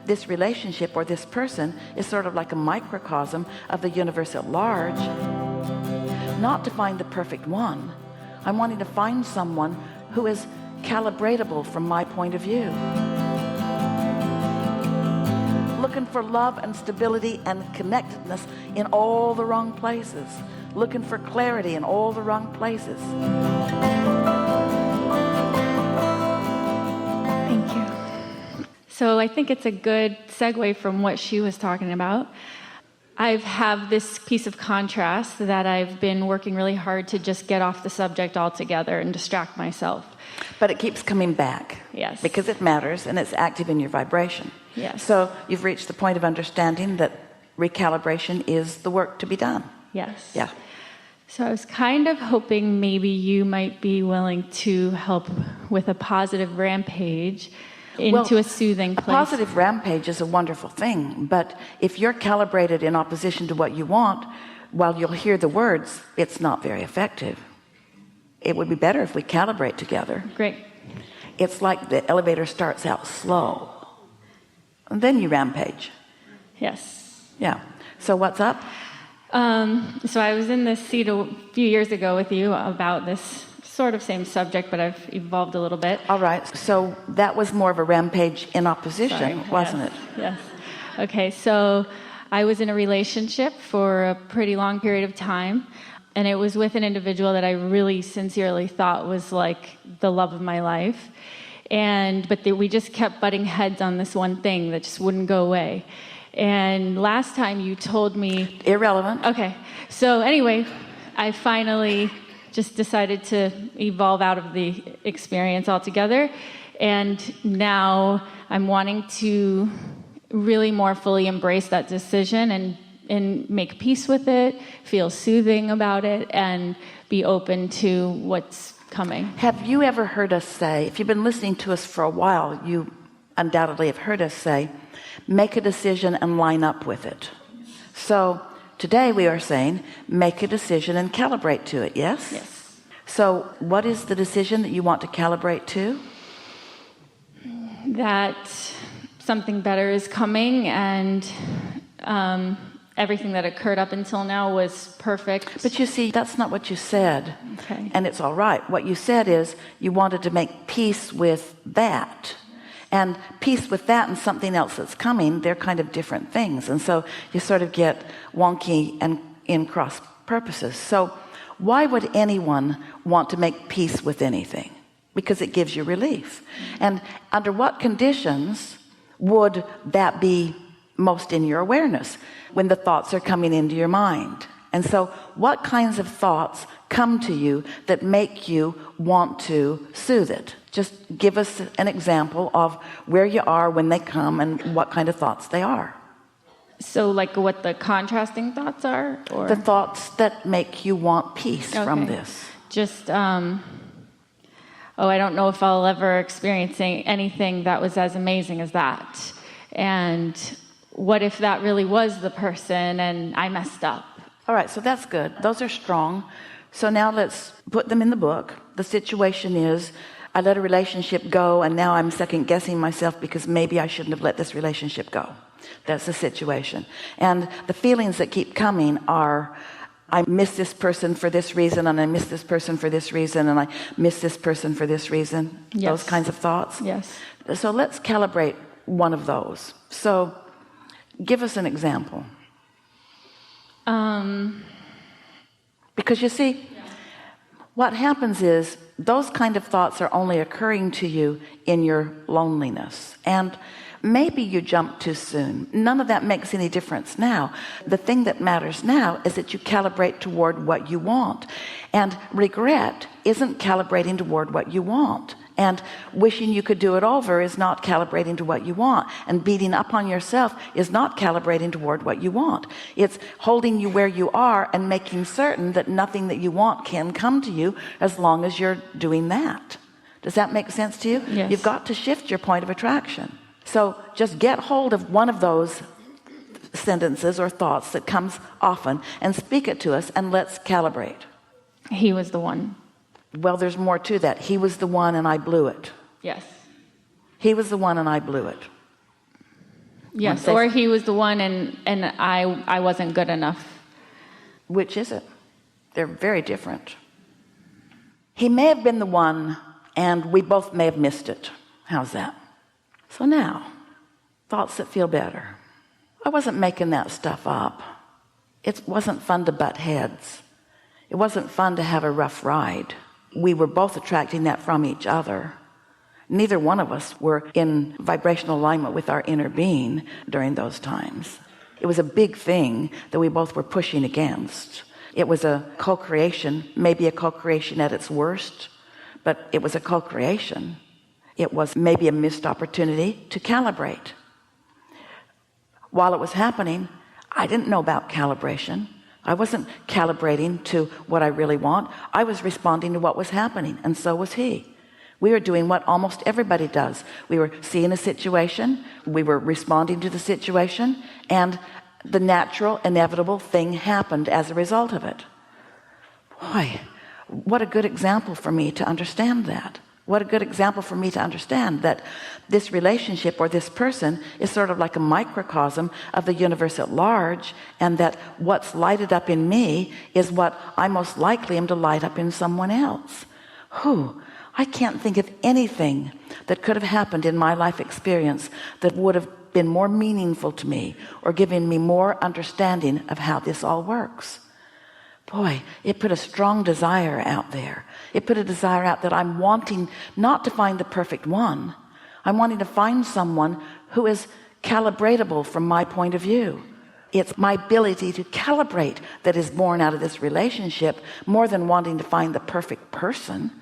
this relationship or this person is sort of like a microcosm of the universe at large. Not to find the perfect one. I'm wanting to find someone who is calibratable from my point of view. Looking for love and stability and connectedness in all the wrong places. Looking for clarity in all the wrong places. Thank you. So I think it's a good segue from what she was talking about. I have this piece of contrast that I've been working really hard to just get off the subject altogether and distract myself. But it keeps coming back. Yes. Because it matters and it's active in your vibration. Yes. So you've reached the point of understanding that recalibration is the work to be done. Yes. Yeah. So I was kind of hoping maybe you might be willing to help with a positive rampage into a soothing place. A positive rampage is a wonderful thing, but if you're calibrated in opposition to what you want, while you'll hear the words, it's not very effective. It would be better if we calibrate together. Great. It's like the elevator starts out slow, and then you rampage. Yes. Yeah. So what's up? So I was in this seat a few years ago with you about this sort of same subject, but I've evolved a little bit. All right. So that was more of a rampage in opposition, Sorry. wasn't Yes. it? Yes. Okay. So I was in a relationship for a pretty long period of time, and it was with an individual that I really sincerely thought was like the love of my life. But we just kept butting heads on this one thing that just wouldn't go away. And last time you told me... Irrelevant. Okay. So anyway, I finally just decided to evolve out of the experience altogether. And now I'm wanting to really more fully embrace that decision and make peace with it, feel soothing about it, and be open to what's coming. Have you ever heard us say, if you've been listening to us for a while, you undoubtedly have heard us say, make a decision and line up with it. So today we are saying, make a decision and calibrate to it, yes? Yes. So what is the decision that you want to calibrate to? That something better is coming, and everything that occurred up until now was perfect. But you see, that's not what you said. Okay. And it's all right. What you said is you wanted to make peace with that. And peace with that and something else that's coming, they're kind of different things. And so you sort of get wonky and in cross purposes. So why would anyone want to make peace with anything? Because it gives you relief. And under what conditions would that be most in your awareness? When the thoughts are coming into your mind. And so what kinds of thoughts come to you that make you want to soothe it? Just give us an example of where you are when they come and what kind of thoughts they are. So like what the contrasting thoughts are? Or? The thoughts that make you want peace from this. Just, I don't know if I'll ever experience anything that was as amazing as that. And what if that really was the person and I messed up? All right, so that's good. Those are strong. So now let's put them in the book. The situation is, I let a relationship go and now I'm second guessing myself because maybe I shouldn't have let this relationship go. That's the situation. And the feelings that keep coming are, I miss this person for this reason, and I miss this person for this reason, and I miss this person for this reason. Yes. Those kinds of thoughts. Yes. So let's calibrate one of those. So give us an example. Because you see, what happens is those kind of thoughts are only occurring to you in your loneliness. And maybe you jump too soon. None of that makes any difference now. The thing that matters now is that you calibrate toward what you want. And regret isn't calibrating toward what you want. And wishing you could do it over is not calibrating to what you want. And beating up on yourself is not calibrating toward what you want. It's holding you where you are and making certain that nothing that you want can come to you as long as you're doing that. Does that make sense to you? Yes. You've got to shift your point of attraction. So just get hold of one of those sentences or thoughts that comes often and speak it to us, and let's calibrate. He was the one. Well, there's more to that. He was the one and I blew it. Yes. He was the one and I blew it. Yes, or he was the one and I wasn't good enough. Which is it? They're very different. He may have been the one and we both may have missed it. How's that? So now, thoughts that feel better. I wasn't making that stuff up. It wasn't fun to butt heads. It wasn't fun to have a rough ride. We were both attracting that from each other. Neither one of us were in vibrational alignment with our inner being during those times. It was a big thing that we both were pushing against. It was a co-creation, maybe a co-creation at its worst, but it was a co-creation. It was maybe a missed opportunity to calibrate. While it was happening, I didn't know about calibration. I wasn't calibrating to what I really want. I was responding to what was happening, and so was he. We were doing what almost everybody does. We were seeing a situation, we were responding to the situation, and the natural, inevitable thing happened as a result of it. Boy, what a good example for me to understand that. What a good example for me to understand that this relationship or this person is sort of like a microcosm of the universe at large, and that what's lighted up in me is what I most likely am to light up in someone else. I can't think of anything that could have happened in my life experience that would have been more meaningful to me or given me more understanding of how this all works. Boy, it put a strong desire out there. It put a desire out that I'm wanting not to find the perfect one. I'm wanting to find someone who is calibratable from my point of view. It's my ability to calibrate that is born out of this relationship more than wanting to find the perfect person.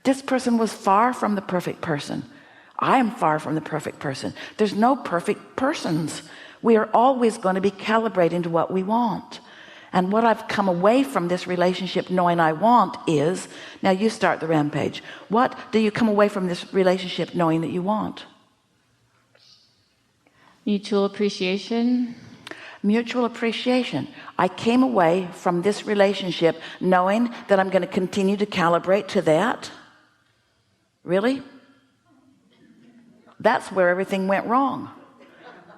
This person was far from the perfect person. I am far from the perfect person. There's no perfect persons. We are always going to be calibrating to what we want. And what I've come away from this relationship knowing I want is, now you start the rampage. What do you come away from this relationship knowing that you want? Mutual appreciation. Mutual appreciation. I came away from this relationship knowing that I'm going to continue to calibrate to that. Really? That's where everything went wrong.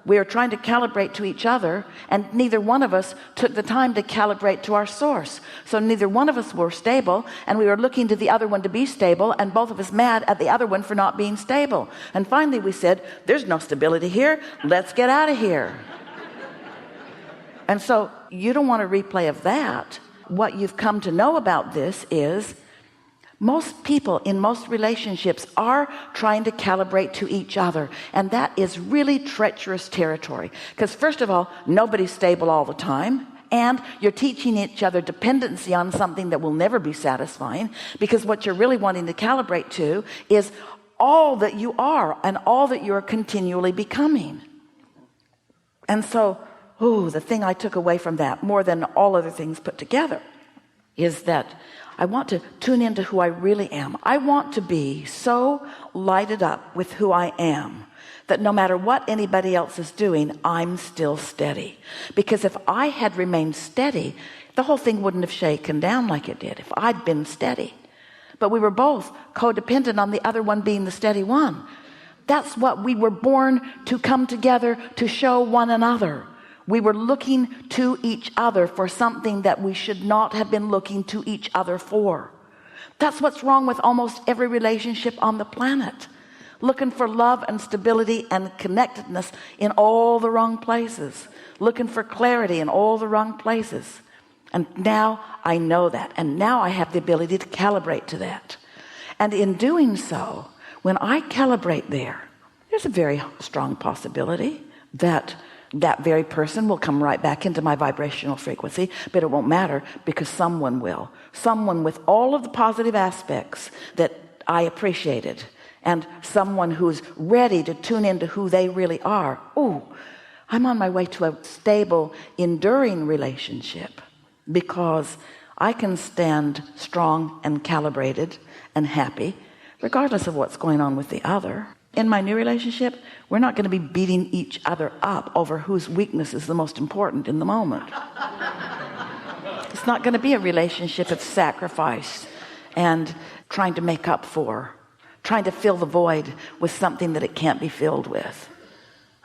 We were trying to calibrate to each other, and neither one of us took the time to calibrate to our source. So neither one of us were stable, and we were looking to the other one to be stable, and both of us mad at the other one for not being stable. And finally we said, there's no stability here. Let's get out of here. And so you don't want a replay of that. What you've come to know about this is most people in most relationships are trying to calibrate to each other, and that is really treacherous territory, because first of all, nobody's stable all the time, and you're teaching each other dependency on something that will never be satisfying, because what you're really wanting to calibrate to is all that you are and all that you're continually becoming. And so the thing I took away from that, more than all other things put together, is that I want to tune into who I really am. I want to be so lighted up with who I am that no matter what anybody else is doing, I'm still steady. Because if I had remained steady, the whole thing wouldn't have shaken down like it did if I'd been steady. But we were both codependent on the other one being the steady one. That's what we were born to come together to show one another. We were looking to each other for something that we should not have been looking to each other for. That's what's wrong with almost every relationship on the planet. Looking for love and stability and connectedness in all the wrong places. Looking for clarity in all the wrong places. And now I know that. And now I have the ability to calibrate to that. And in doing so, when I calibrate there's a very strong possibility that that very person will come right back into my vibrational frequency, but it won't matter because someone will. Someone with all of the positive aspects that I appreciated, and someone who's ready to tune into who they really are. I'm on my way to a stable, enduring relationship because I can stand strong and calibrated and happy regardless of what's going on with the other. In my new relationship, we're not going to be beating each other up over whose weakness is the most important in the moment. It's not going to be a relationship of sacrifice and trying to make up for, trying to fill the void with something that it can't be filled with.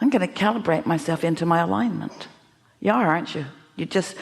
I'm going to calibrate myself into my alignment. You are, aren't you? You just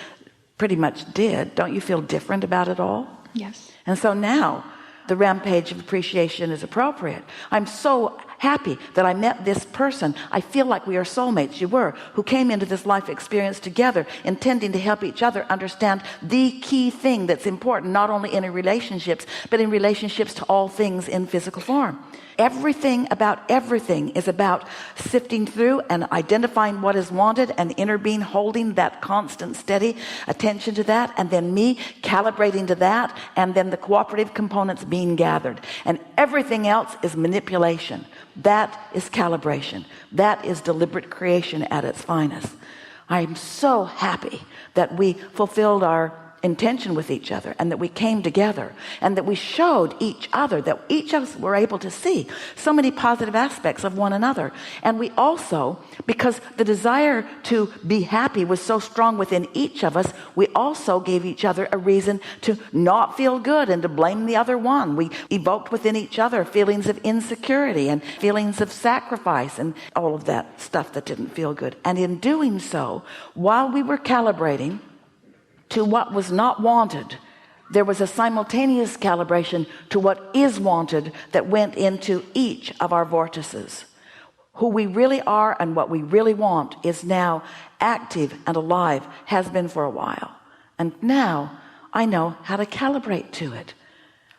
pretty much did. Don't you feel different about it all? Yes. And so now the rampage of appreciation is appropriate. I'm so happy that I met this person. I feel like we are soulmates. You were, who came into this life experience together, intending to help each other understand the key thing that's important, not only in relationships, but in relationships to all things in physical form. Everything about everything is about sifting through and identifying what is wanted, and inner being holding that constant steady attention to that, and then me calibrating to that, and then the cooperative components being gathered, and everything else is manipulation. That is calibration. That is deliberate creation at its finest. I'm so happy that we fulfilled our intention with each other, and that we came together, and that we showed each other, that each of us were able to see so many positive aspects of one another. And we also, because the desire to be happy was so strong within each of us, we also gave each other a reason to not feel good and to blame the other one. We evoked within each other feelings of insecurity and feelings of sacrifice and all of that stuff that didn't feel good. And in doing so, while we were calibrating to what was not wanted, there was a simultaneous calibration to what is wanted that went into each of our vortices. Who we really are and what we really want is now active and alive, has been for a while. And now I know how to calibrate to it.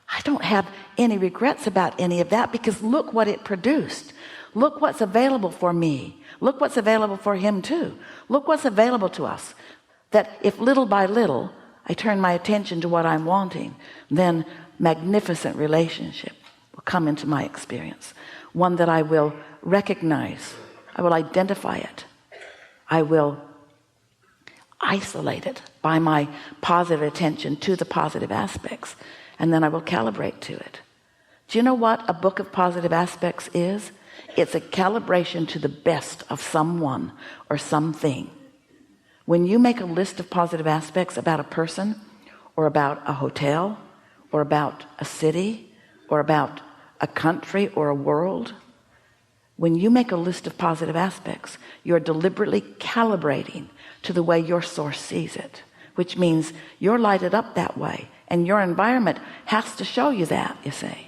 I don't have any regrets about any of that, because look what it produced. Look what's available for me. Look what's available for him too. Look what's available to us. That if little by little I turn my attention to what I'm wanting, then magnificent relationship will come into my experience. One that I will recognize. I will identify it. I will isolate it by my positive attention to the positive aspects. And then I will calibrate to it. Do you know what a book of positive aspects is? It's a calibration to the best of someone or something. When you make a list of positive aspects about a person, or about a hotel, or about a city, or about a country or a world, when you make a list of positive aspects, you're deliberately calibrating to the way your source sees it, which means you're lighted up that way, and your environment has to show you that, you see.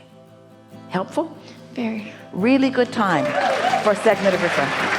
Helpful? Very. Really good time for a segment of refreshment.